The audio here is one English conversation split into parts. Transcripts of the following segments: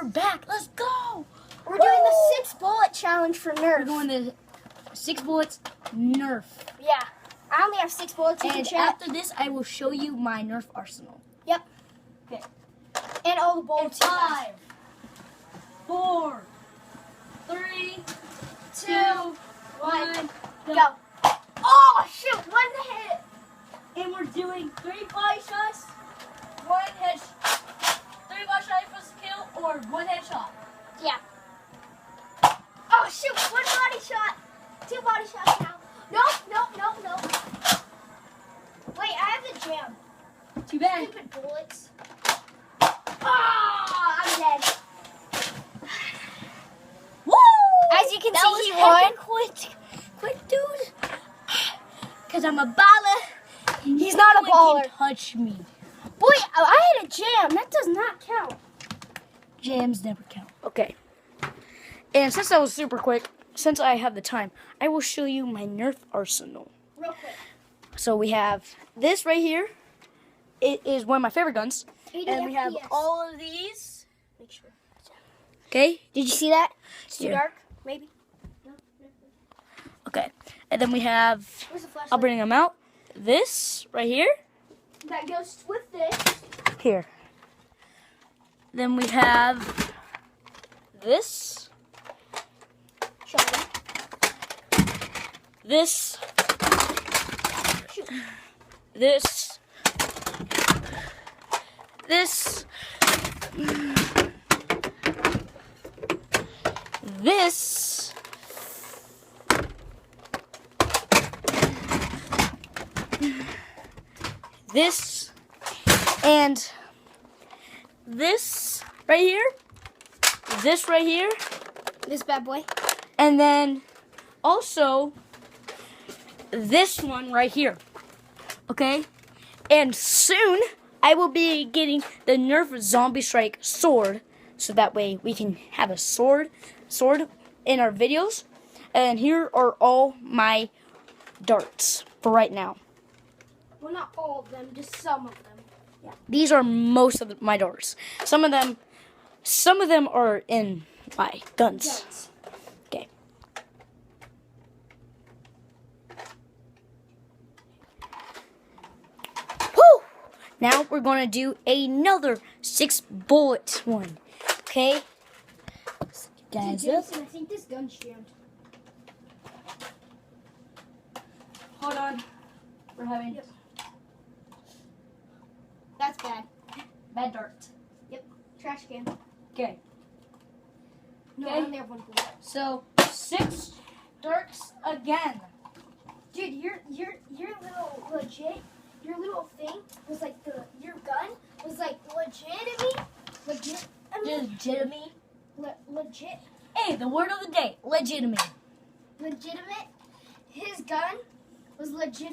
we're back. Let's go. We're doing the 6 bullet challenge for Nerf. We're doing the 6 bullets Nerf. Yeah. I only have 6 bullets. And after this, I will show you my Nerf arsenal. Yep. Okay. And all the bullets. 5, 4, 3, 2, 1, go. Oh, shoot. One hit. And we're doing 3 body shots, 1 head, 3 body shots for kill, or 1 headshot. Yeah. Oh, shoot. 1 body shot. 2 body shots now. Nope. Wait, I have the jam. Too bad. Stupid bullets. Oh, I'm dead. Woo! As you can That see, was he won. Quick, dude. Because I'm a baller. He's not a No one baller. can touch me. Boy, I had a jam. That does not count. Jams never count. Okay. And since that was super quick, since I have the time, I will show you my Nerf arsenal. Real quick. So we have this right here. It is one of my favorite guns. 80 And we have FPS. all of these. Make sure. Okay? Did you see that? It's too Here. dark. Maybe. No. Okay. And then we have, Where's the flashlight? I'll bring them out. This right here. That goes with this. Here. Then we have this. Show me. This. Shoot. This. This. This. This. And this right here. This right here. This bad boy. And then also this one right here. Okay? And soon I will be getting the Nerf Zombie Strike sword. So that way we can have a sword in our videos. And here are all my darts for right now. Well, not all of them, just some of them. Yeah. These are most of my darts. Some of them are in my guns. Yes. Okay. Whew! Now we're going to do another 6 bullet one. Okay? Guys, Dude, Jason, I think this gun's jammed. hold on. We're having Yep. That's bad. bad dart. Yep. Trash can. Okay. No, Okay. I only have 1 bullet. So 6 darts again. Dude, your little legit, your little thing was like your gun was like legit. Hey, the word of the day, legitimate. His gun was legit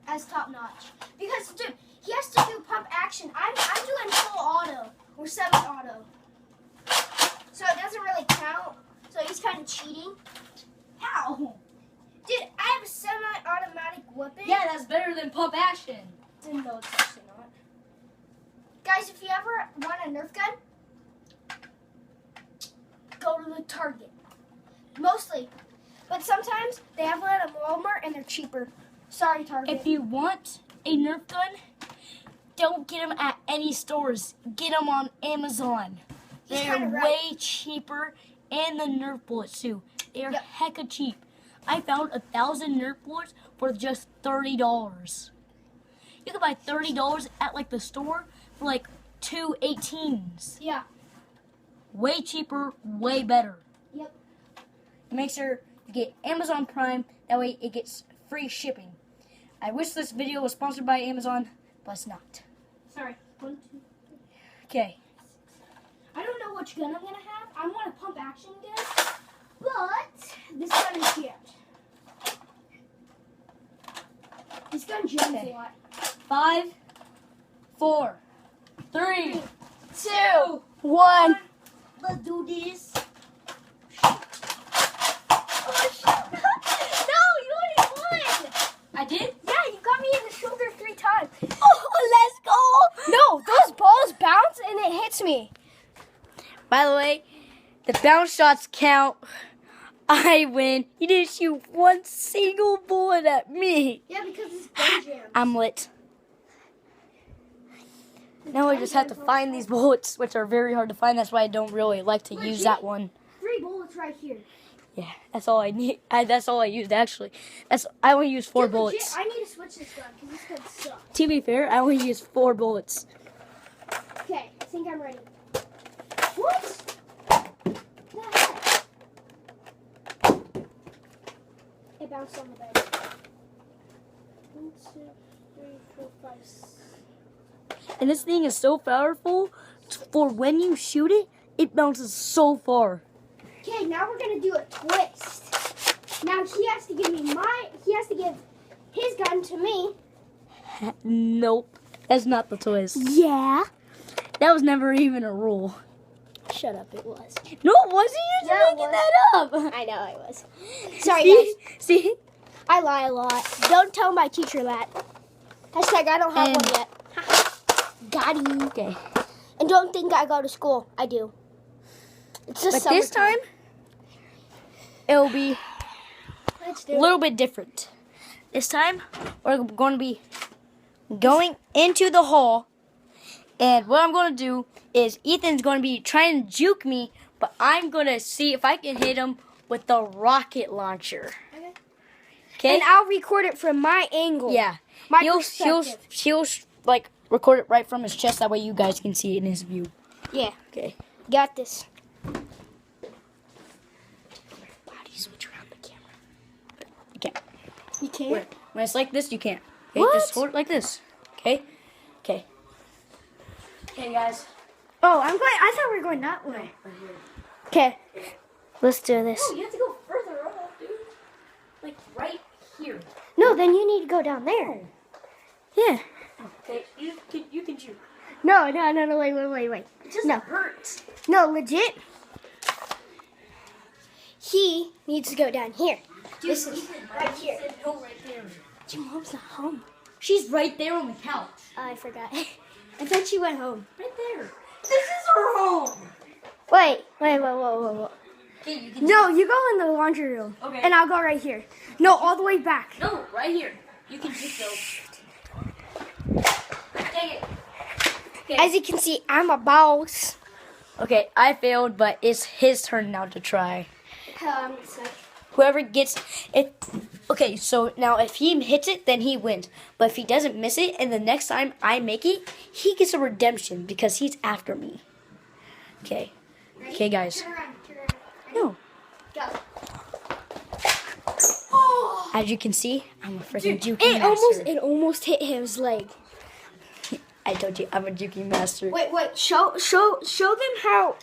as top notch. Because dude, he has to do pump action. I'm doing full auto or semi-auto, so it doesn't really count. So he's kind of cheating. Ow! Dude, I have a semi-automatic weapon. Yeah, that's better than pump action. No, it's actually not. Guys, if you ever want a Nerf gun, go to the Target. Mostly. But sometimes they have one at Walmart and they're cheaper. Sorry, Target. If you want a Nerf gun, don't get them at any stores. Get them on Amazon. He's They're kinda right. way cheaper, and the Nerf bullets too. They're Yep. hecka cheap. I found 1,000 Nerf bullets for just $30. You can buy $30 at like the store for like 2 18s. Yeah. Way cheaper, way better. Yep. Make sure you get Amazon Prime. That way it gets free shipping. I wish this video was sponsored by Amazon, but it's not. Sorry. 1, 2. Okay. I don't know which gun I'm gonna have. I want a pump action gun, but this gun is jammed. This gun jams Okay. a lot. 5, 4, 3, 2, 1. Let's do this. Oh, shit. No, you already won. I did? Yeah, you got me in the shoulder 3 times. Oh, let's go. No, those balls bounce and it hits me. By the way, the bounce shots count. I win. You didn't shoot one single bullet at me. Yeah, because it's gun jam. I'm lit. Now I just have to find these bullets, which are very hard to find. That's why I don't really like to use that one. 3 bullets right here. Yeah, that's all I need. That's all I used, actually. I only used 4 Dude, legit, bullets. I need to switch this gun because this gun sucks. To be fair, I only used 4 bullets. Okay, I think I'm ready. What? The heck? It bounced on the bed. 1, 2, 3, 4, 5, 6. And this thing is so powerful, for when you shoot it, it bounces so far. Okay, now we're gonna do a twist. Now he has to give his gun to me. Nope, that's not the twist. Yeah. That was never even a rule. Shut up, it was. No, it wasn't. You're Yeah, it making was. that up. I know I was. Sorry, guys. See? I lie a lot. Don't tell my teacher that. Hashtag I don't have And- one yet. Got you. Okay. And don't think I go to school. I do. It's just But this time, it'll be Let's a do it. little bit different. This time, we're going to be going into the hall. And what I'm going to do is Ethan's going to be trying to juke me, but I'm going to see if I can hit him with the rocket launcher. Okay? And I'll record it from my angle. Yeah. My He'll perspective. like record it right from his chest. That way you guys can see it in his view. Yeah. Okay. Got this. How do you switch around the camera? You can't. You can't? When it's like this, you can't. Okay, What? just hold it like this. Okay? Okay. Okay, guys. Oh, I thought we were going that way. Okay. Let's do this. Oh, you have to go further up, dude. Like right here. No, then you need to go down there. Yeah. Okay, you can shoot. No, wait. It doesn't No. hurt. No, legit. He needs to go down here. Dude, This is right here. Said no right there. Your mom's not home. She's right there on the couch. I forgot. I thought she went home. Right there. This is her home. Wait. Whoa. Okay, you can. No, you go in the laundry room. Okay. And I'll go right here. No, all the way back. No, right here. You can shoot those. Dang it. Okay. As you can see, I'm a boss. Okay, I failed, but it's his turn now to try. I'm excited. Whoever gets it. Okay, so now if he hits it, then he wins. But if he doesn't miss it, and the next time I make it, he gets a redemption because he's after me. Okay. Okay, guys. Turn around. No. Go. As you can see, I'm a freaking juking master. It almost hit his leg. I told you, I'm a juking master. Wait. Show them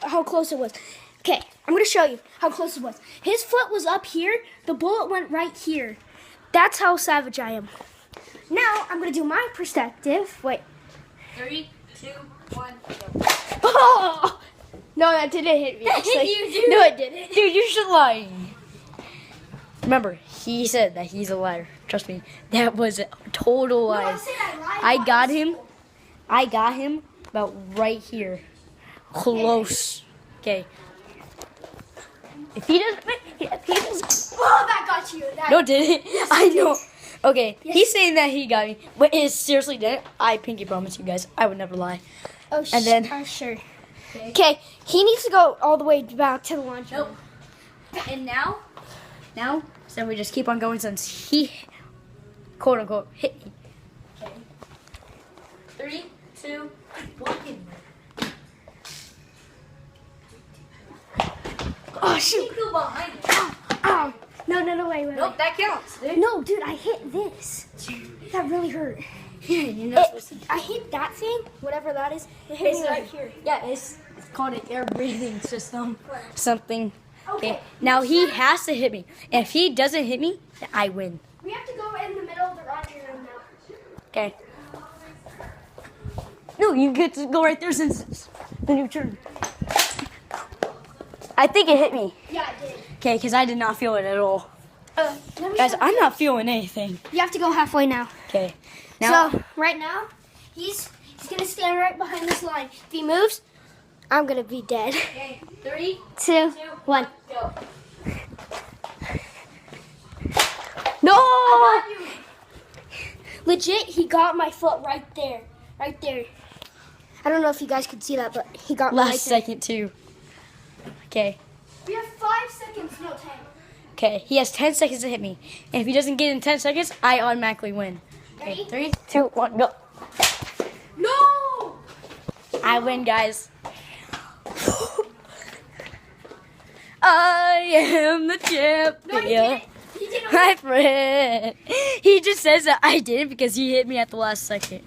how close it was. Okay, I'm gonna show you how close it was. His foot was up here. The bullet went right here. That's how savage I am. Now I'm gonna do my perspective. Wait. 3, 2, 1, go. Oh! No, that didn't hit me. Actually. You, dude. No, it didn't. Dude, you're just lying. Remember, he said that he's a liar. Trust me, that was a total lie. I got him about right here. Close. Okay. If he doesn't, Oh, that got you. no, did it? Yes, I it did. know. Okay, Yes. he's saying that he got me, but it seriously didn't. I pinky promise you guys, I would never lie. Oh, And then- sure. Okay, he needs to go all the way back to the lunch. Nope. And now, so we just keep on going since he, quote unquote, hit me. Okay. 3, 2, 1. Oh shoot! Go behind it. Oh, no, wait. Nope, that counts, dude. No, dude, I hit this. That really hurt. Yeah, you're not supposed to. I hit that thing, whatever that is. It hit me right here. Yeah, it's called an air breathing system. Something. Okay. Okay. Now he has to hit me. And if he doesn't hit me, then I win. We have to go in the middle of the laundry room now. Okay. No, you get to go right there since it's the new turn. I think it hit me. Yeah, I did. Okay, because I did not feel it at all. Let me Guys, show I'm you. not feeling anything. You have to go halfway now. Okay. Now, So right now, he's gonna stand right behind this line. If he moves, I'm gonna be dead. Okay, 3, 2, 1. go. No! Legit, he got my foot right there. Right there. I don't know if you guys could see that, but he got me right Last there. second too. Okay. We have 5 seconds, no 10. Okay, he has 10 seconds to hit me. And if he doesn't get in 10 seconds, I automatically win. Okay, Ready? 3, 2, 1, go. No! I win, guys. I am the champion. No, he didn't. He didn't. My friend. He just says that I did it because he hit me at the last second.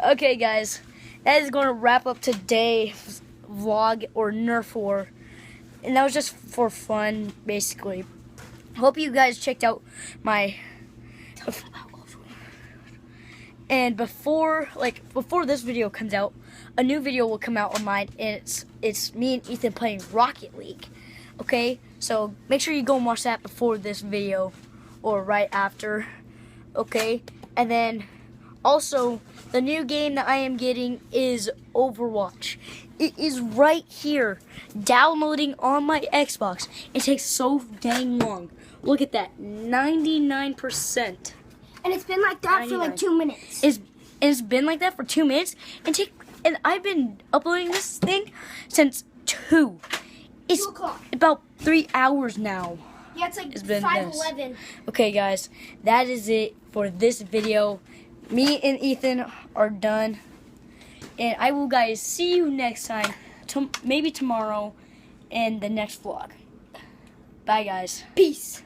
Okay, guys. That is going to wrap up today's vlog or Nerf war. And that was just for fun, basically. Hope you guys checked out my... And before this video comes out, a new video will come out on mine, and it's me and Ethan playing Rocket League. Okay, so make sure you go and watch that before this video or right after. Okay, and then also the new game that I am getting is Overwatch. It is right here, downloading on my Xbox. It takes so dang long. Look at that, 99%. And it's been like that for like 2 minutes. It's been like that for 2 minutes, and I've been uploading this thing since 2. It's 2 o'clock. about 3 hours now. Yeah, it's like It's been 5:11. Okay, guys, that is it for this video. Me and Ethan are done, and I will, guys, see you next time, maybe tomorrow, in the next vlog. Bye, guys. Peace.